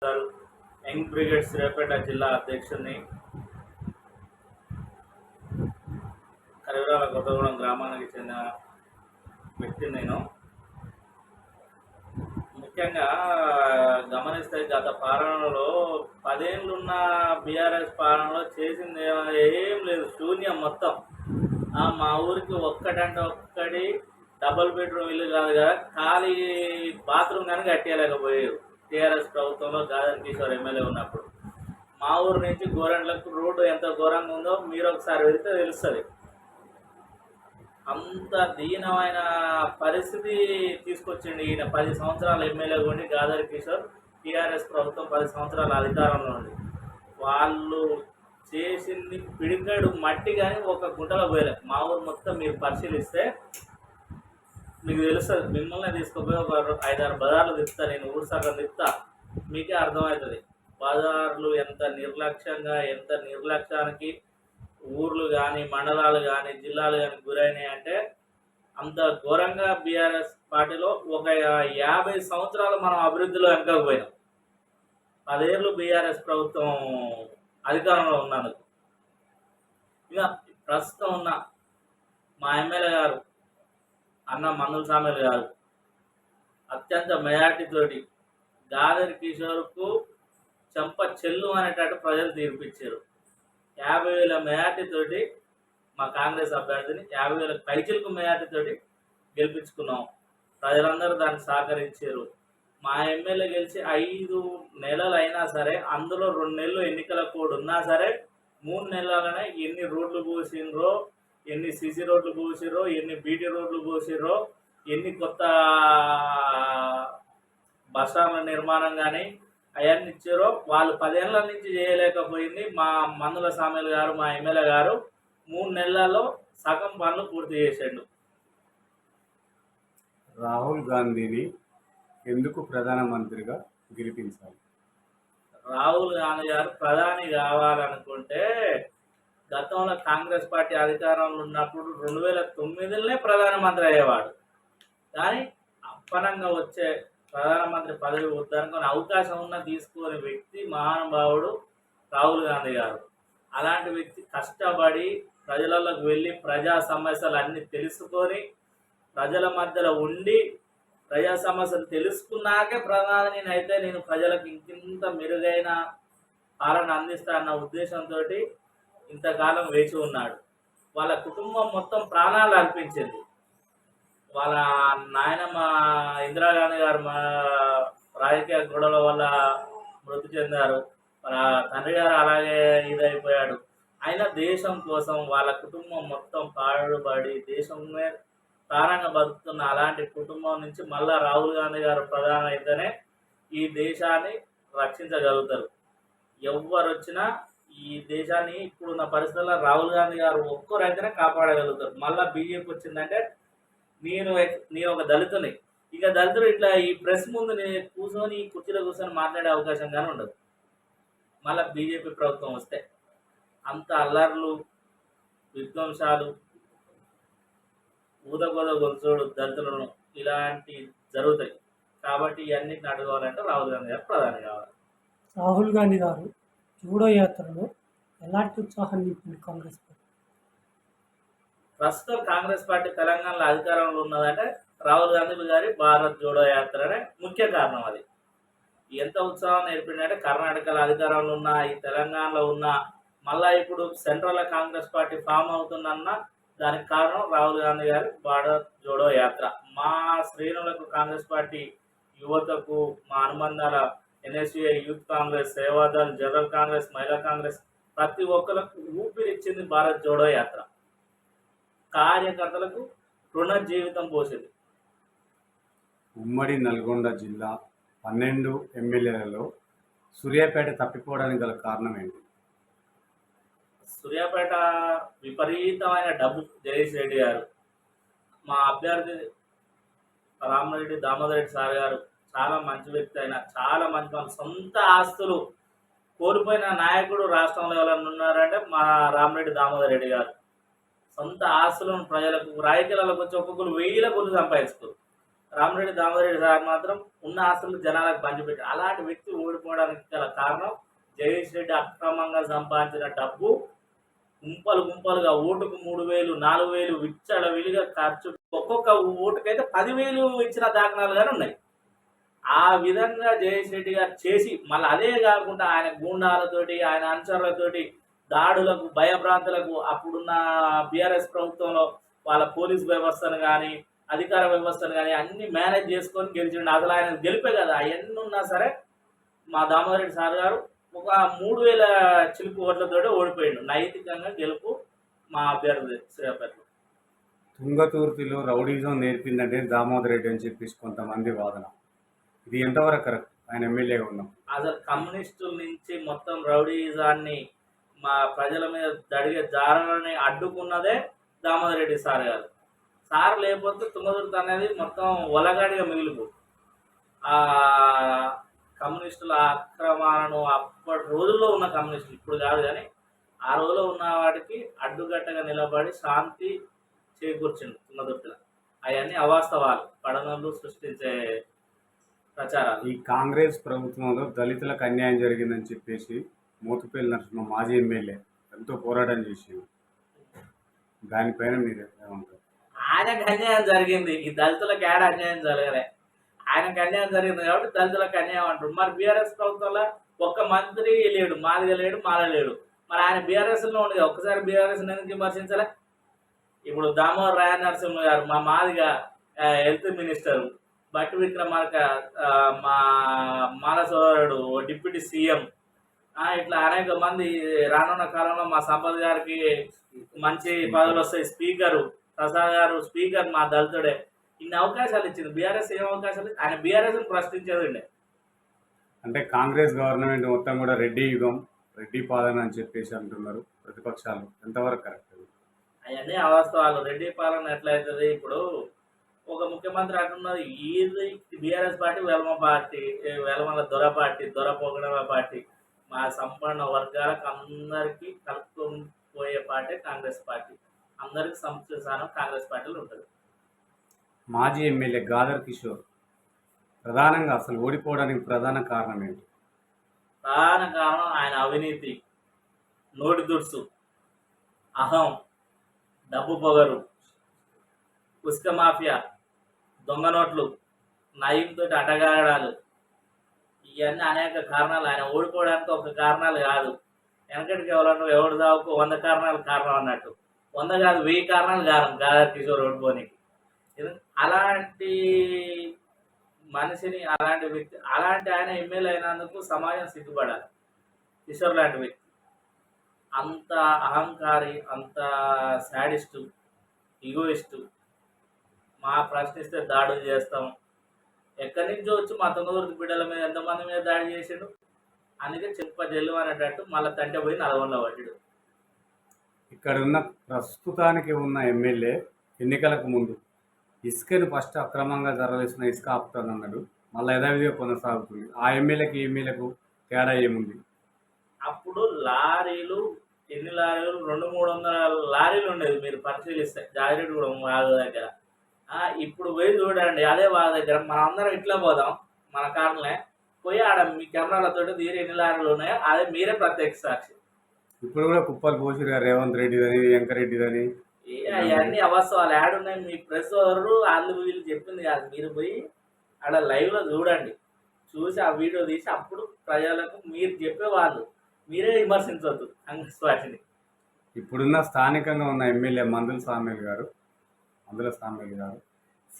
Sir young brigade Suryapet జిల్లా అధ్యక్షుడిని. కరివిరాల కొత్తగూడెం గ్రామానికి చెందిన వ్యక్తిని నేను. ముఖ్యంగా గమనిస్తే గత పాలనలో 10 ఏళ్ళున్న బీఆర్ఎస్ పాలనలో చేసింది ఏం లేదు, శూన్యం మొత్తం. మా ఊరికి ఒక్కటంటే ఒక్కటి డబుల్ బెడ్రూమ్ ఇల్లు కాదు కదా, ఖాళీ బాత్రూమ్ కానీ కట్టేయలేకపోయారు టీఆర్ఎస్ ప్రభుత్వంలో గాదర్ కిషోర్ ఎమ్మెల్యే ఉన్నప్పుడు. మా ఊరు నుంచి గోరంట్లకు రోడ్డు ఎంత ఘోరంగా ఉందో మీరు ఒకసారి వెళ్తే తెలుస్తుంది. అంత దీనమైన పరిస్థితి తీసుకొచ్చింది ఈయన. 10 సంవత్సరాలు ఎమ్మెల్యే ఉండి గాదర్ కిషోర్, టీఆర్ఎస్ ప్రభుత్వం 10 సంవత్సరాల అధికారంలో ఉంది. వాళ్ళు చేసింది పిడికాడు మట్టి కానీ ఒక గుంటలో పోయలేదు. మా ఊరు మొత్తం మీరు పరిశీలిస్తే మీకు తెలుస్తుంది. మిమ్మల్ని తీసుకుపోయి ఒక 5-6 బజార్లు తిప్పుతా, నేను ఊరు సగం తిప్పుతా, మీకే అర్థమవుతుంది బజార్లు ఎంత నిర్లక్ష్యంగా, ఎంత నిర్లక్ష్యానికి ఊర్లు కానీ మండలాలు కానీ జిల్లాలు కానీ గురైనాయి అంటే అంత ఘోరంగా. బీఆర్ఎస్ పార్టీలో ఒక 50 సంవత్సరాలు మనం అభివృద్ధిలో వెనకపోయినాం. 10 ఏళ్ళు బీఆర్ఎస్ ప్రభుత్వం అధికారంలో ఉన్నాను. ఇక ప్రస్తుతం ఉన్న మా ఎమ్మెల్యే గారు అన్న మందుల సామెలు గారు అత్యంత మెజార్టీతోటి గాదర్ కిషోర్కు చెంప చెల్లు అనేటట్టు ప్రజలు తీర్పిచ్చారు. 50,000 మెజార్టీతోటి మా కాంగ్రెస్ అభ్యర్థిని 50,000 పైచిలకు మెజార్టీతోటి గెలిపించుకున్నాం. ప్రజలందరూ దాన్ని సహకరించారు. మా ఎమ్మెల్యే గెలిచి 5 నెలలు అయినా సరే, అందులో 2 నెలలు ఎన్నికల కోడ్ ఉన్నా సరే, 3 నెలలనే ఎన్ని రోడ్లు పోసినరో, ఎన్ని సిసి రోడ్లు పోసిరో, ఎన్ని బీటీ రోడ్లు పోసిరో, ఎన్ని కొత్త బస్టాండ్ల నిర్మాణం కానీ అవన్నీ ఇచ్చారో వాళ్ళు 10 ఏళ్ళ నుంచి చేయలేకపోయింది మా మందుల సామెలు గారు, మా ఎమ్మెల్యే గారు 3 నెలల్లో సగం పనులు పూర్తి చేసాడు. రాహుల్ గాంధీని ఎందుకు ప్రధానమంత్రిగా గెలిపించాలి? రాహుల్ గాంధీ గారు ప్రధాని కావాలనుకుంటే గతంలో కాంగ్రెస్ పార్టీ అధికారంలో ఉన్నప్పుడు 2009లోనే ప్రధానమంత్రి అయ్యేవాడు. కానీ అప్పనంగా వచ్చే ప్రధానమంత్రి పదవి వద్దనుకుని అవకాశం ఉన్న తీసుకునే వ్యక్తి మహానుభావుడు రాహుల్ గాంధీ గారు. అలాంటి వ్యక్తి కష్టపడి ప్రజలలోకి వెళ్ళి ప్రజా సమస్యలు అన్నీ తెలుసుకొని ప్రజల మధ్యలో ఉండి ప్రజా సమస్యలు తెలుసుకున్నాకే ప్రధాని అయితే నేను ప్రజలకు ఇంకింత మెరుగైన పాలన అందిస్తా అన్న ఉద్దేశంతో ఇంతకాలం వేచి ఉన్నాడు. వాళ్ళ కుటుంబం మొత్తం ప్రాణాలు అర్పించింది. వాళ్ళ నాయనమ్మ ఇందిరాగాంధీ గారు రాజకీయ గొడవల వల్ల మృతి చెందారు. వాళ్ళ తండ్రి గారు అలాగే ఇదైపోయాడు. అయినా దేశం కోసం వాళ్ళ కుటుంబం మొత్తం పాడుబడి దేశమే ప్రారంగా బతుకుతున్న అలాంటి కుటుంబం నుంచి మళ్ళా రాహుల్ గాంధీ గారు ప్రధాని అయితేనే ఈ దేశాన్ని రక్షించగలుగుతారు. ఎవరు వచ్చినా ఈ దేశాన్ని ఇప్పుడున్న పరిస్థితుల్లో రాహుల్ గాంధీ గారు ఒక్కరైతేనే కాపాడగలుగుతారు. మళ్ళీ బీజేపీ వచ్చిందంటే నేను ఒక దళితుని, ఇక దళితులు ఇట్లా ఈ ప్రెస్ ముందు నేను కూర్చొని ఈ కుర్చీలో కూర్చొని మాట్లాడే అవకాశం కానీ ఉండదు. మళ్ళీ బీజేపీ ప్రభుత్వం వస్తే అంత అల్లర్లు, విధ్వంసాలు, ఊదగోద గొలుచోడు దళితులను ఇలాంటి జరుగుతాయి. కాబట్టి ఇవన్నిటిని అడగాలంటే రాహుల్ గాంధీ గారు ప్రధాని కావాలి. రాహుల్ గాంధీ గారు జూడో యాత్రలో ఎలాంటి ఉత్సాహం నింపింది కాంగ్రెస్ పార్టీ? ప్రస్తుతం కాంగ్రెస్ పార్టీ తెలంగాణలో అధికారంలో ఉన్నదంటే రాహుల్ గాంధీ గారి భారత్ జోడో యాత్రనే ముఖ్య కారణం. అది ఎంత ఉత్సాహం నేర్పిందంటే కర్ణాటకలో అధికారంలో ఉన్న, ఈ తెలంగాణలో ఉన్న, మళ్ళా ఇప్పుడు సెంట్రల్ కాంగ్రెస్ పార్టీ ఫామ్ అవుతుందన్న దానికి కారణం రాహుల్ గాంధీ గారి భారత్ జోడో యాత్ర. మా శ్రేణులకు కాంగ్రెస్ పార్టీ యువతకు, మా అనుబంధాల NSUI, youth Congress, Sevadal, general Congress, Mahila Congress ప్రతి ఒక్కరికి ఊపిరిచ్చింది భారత్ జోడో యాత్ర. కార్యకర్తలకు రుణజీవితం పోసింది. ఉమ్మడి నల్గొండ జిల్లా 12 ఎమ్మెల్యేలలో సూర్యాపేట తప్పిపోవడానికి గల కారణం ఏంటి? సూర్యాపేట విపరీతమైన డబ్బు. జగదీష్ రెడ్డి గారు, మా అభ్యర్థి రామరెడ్డి దామోదరెడ్డి సార్ గారు చాలా మంచి వ్యక్తి, అయినా చాలా మంచి మన సొంత ఆస్తులు కోల్పోయిన నాయకుడు రాష్ట్రంలో ఎవరైనా ఉన్నారంటే మా రామరెడ్డి దామోదర్ రెడ్డి గారు. సొంత ఆస్తులను ప్రజలకు రాజకీయాలకు వచ్చి ఒక్కొక్కరు 1000 కోట్లు సంపాదిస్తారు. రామిరెడ్డి దామోదరెడ్డి సార్ మాత్రం ఉన్న ఆస్తులు జనాలకు పంచిపెట్టారు. అలాంటి వ్యక్తి ఓడిపోవడానికి గల కారణం జగదీష్ రెడ్డి అక్రమంగా సంపాదించిన డబ్బు గుంపలు గుంపలుగా ఓటుకు 3,000 4,000 విచ్చలవిడిగా ఖర్చు, ఒక్కొక్క ఓటుకైతే 10,000 ఇచ్చిన దాఖలాలు కానీ ఉన్నాయి. ఆ విధంగా జగదీష్ రెడ్డి గారు చేసి మళ్ళీ అదే కాకుండా ఆయన గూండాలతోటి ఆయన అనుచరులతోటి దాడులకు భయభ్రాంతులకు అప్పుడున్న బీఆర్ఎస్ ప్రభుత్వంలో వాళ్ళ పోలీస్ వ్యవస్థను కానీ అధికార వ్యవస్థను కానీ అన్ని మేనేజ్ చేసుకొని గెలిచిండు. అసలు ఆయన గెలిపే కదా అవన్నీ ఉన్నా సరే మా దామోదరెడ్డి సార్ గారు ఒక 3,000 చిలుపు ఓట్లతోటి ఓడిపోయిండు. నైతికంగా గెలుపు మా అభ్యర్థి శ్రీరాపేటలో. తుంగతుర్తిలో రౌడీజం నేర్పిందంటే దామోదర్ రెడ్డి అని చెప్పేసి కొంతమంది వాదన. ఇది ఎంతవరకు కరెక్ట్? ఆయన ఎమ్మెల్యేగా ఉన్నాం. అసలు కమ్యూనిస్టుల నుంచి మొత్తం రౌడీజాన్ని మా ప్రజల మీద జరిగే దారులని అడ్డుకున్నదే దామోదర్ రెడ్డి సార్ గారు. సార్ లేకపోతే తుంగతుర్తి అనేది మొత్తం ఒలగాడిగా మిగిలిపో. ఆ కమ్యూనిస్టుల ఆక్రమణను అప్పటి రోజుల్లో ఉన్న కమ్యూనిస్టులు, ఇప్పుడు కాదు కానీ ఆ రోజుల్లో ఉన్న వాటికి అడ్డుగట్టగా నిలబడి శాంతి చేకూర్చింది తుంగతుర్తిలో. అవన్నీ అవాస్తవాలు, పడనలు సృష్టించే ప్రచారాలు. ఈ కాంగ్రెస్ ప్రభుత్వంలో దళితులకు అన్యాయం జరిగిందని చెప్పేసి మోతుపల్లి నరసింహ మాజీ ఎమ్మెల్యే ఎంతో పోరాటం చేసింది. దానిపైన మీరు ఏమంటారు? ఆయనకు అన్యాయం జరిగింది, ఈ దళితులకు ఏడ అన్యాయం జరగలే. ఆయనకు అన్యాయం జరిగింది కాబట్టి దళితులకు అన్యాయం అంటారు. మరి బీఆర్ఎస్ ప్రభుత్వంలో ఒక్క మంత్రి లేడు, మాదిగా లేడు, మాల లేడు. మరి ఆయన బీఆర్ఎస్లో ఉండేది, ఒక్కసారి బీఆర్ఎస్ ఎందుకు విమర్శించలే? ఇప్పుడు దామోదర్ రాయ నరసింహ గారు మా మాదిగా హెల్త్ మినిస్టరు, బట్టి విక్రమార్క మా మాల సోదరుడు డిప్యూటీ సీఎం, ఇట్లా అనేక మంది రానున్న కాలంలో మా సంపత్ గారికి మంచి పదవులు వస్తాయి. స్పీకరు ప్రసాద్ గారు స్పీకర్ మా దళితుడే. ఇన్ని అవకాశాలు ఇచ్చింది బీఆర్ఎస్. ఏం అవకాశాలు? ఆయన బీఆర్ఎస్ని ప్రశ్నించేది ఉండే. అంటే కాంగ్రెస్ గవర్నమెంట్ మొత్తం కూడా రెడ్డి యుగం, రెడ్డి పాలన అని చెప్పేసి అంటున్నారు ప్రతిపక్షాలు. ఎంతవరకు కరెక్ట్? అవన్నీ అవాస్తవాలు. రెడ్డి పాలన ఎట్లయితుంది? ఇప్పుడు ఒక ముఖ్యమంత్రి అంటున్నది ఇది బీఆర్ఎస్ పార్టీ వెలమల దొర పార్టీ, దొర పొగడల పార్టీ. మా సంపన్న వర్గాలకు అందరికీ కలుపుకొని పోయే పార్టీ కాంగ్రెస్ పార్టీ. అందరికి సంస్థానం కాంగ్రెస్ పార్టీలో ఉంటుంది. మాజీ ఎమ్మెల్యే గాదర్ కిషోర్ ప్రధానంగా అసలు ఓడిపోవడానికి ప్రధాన కారణం ఏంటి? ప్రధాన కారణం ఆయన అవినీతి, నోటి దుర్సు, అహం, డబ్బు పొగరు, ఉసుక మాఫియా, దొంగ నోట్లు, నయంతో అడ్డగాడాలు. ఇవన్నీ అనేక కారణాలు. ఆయన ఓడిపోవడానికి ఒక కారణాలు కాదు. వెనకటికి ఎవడు దావుకు 100 కారణాలు కారణం అన్నట్టు. 100 కాదు, 1000 కారణాలు కారణం గాదర్ కిషోర్ ఓడిపోనికి. అలాంటి మనిషిని, అలాంటి వ్యక్తి, అలాంటి ఆయన ఎమ్మెల్యే అయినందుకు సమాజం సిగ్గుపడాలి. కిషోర్ లాంటి వ్యక్తి అంత అహంకారి, అంత శాడిస్టు, ఈగోయిస్టు. మా ప్రశ్నిస్తే దాడులు చేస్తాం. ఎక్కడి నుంచో వచ్చి మా తుంగతుర్తి బిడ్డల మీద ఎంతమంది మీద దాడి చేసాడు. అందుకే చెప్ప జల్లు అనేటట్టు మళ్ళీ తంటే పోయి నల్గొండలో పడ్డాడు. ఇక్కడ ఉన్న ప్రస్తుతానికి ఉన్న ఎమ్మెల్యే ఎన్నికలకు ముందు ఇసుకను ఫస్ట్ అక్రమంగా తరలిస్తున్న ఇసుక ఆపుతానన్నాడు. మళ్ళీ యథావిధిగా కొనసాగుతుంది. ఆ ఎమ్మెల్యేకి ఈ ఎమ్మెల్యేకు తేడా ఏముంది? అప్పుడు లారీలు ఎన్ని లారీలు? 200-300 లారీలు ఉండేది. మీరు పరిశీలిస్తే జాగిరెడ్డిగూడెం వాగు దగ్గర. ఇప్పుడు పోయి చూడండి, అదే వాగు దగ్గర మనం అందరం ఇట్లా పోదాం మన కార్లే పోయి ఆడ మీ కెమెరాలతో తీరి ఎన్ని లారీలు ఉన్నాయో అదే మీరే ప్రత్యక్ష సాక్షి. ఇప్పుడు కూడా కుప్పలు పోసిరు గారు, రేవంత్ రెడ్డి అని, వెంకరెడ్డి అని. అవన్నీ అవస్థలు యాడ్ ఉన్నాయి. మీ ప్రెస్ వాళ్ళు వీళ్ళు చెప్పింది కాదు. మీరు పోయి ఆడ లైవ్లో చూడండి, చూసి ఆ వీడియో తీసి అప్పుడు ప్రజలకు మీరు చెప్పేవాళ్ళు మీరే విమర్శించవద్దు కాంగ్రెస్ పార్టీని. ఇప్పుడున్న స్థానికంగా ఉన్న ఎమ్మెల్యే మందుల సామ్యులు గారు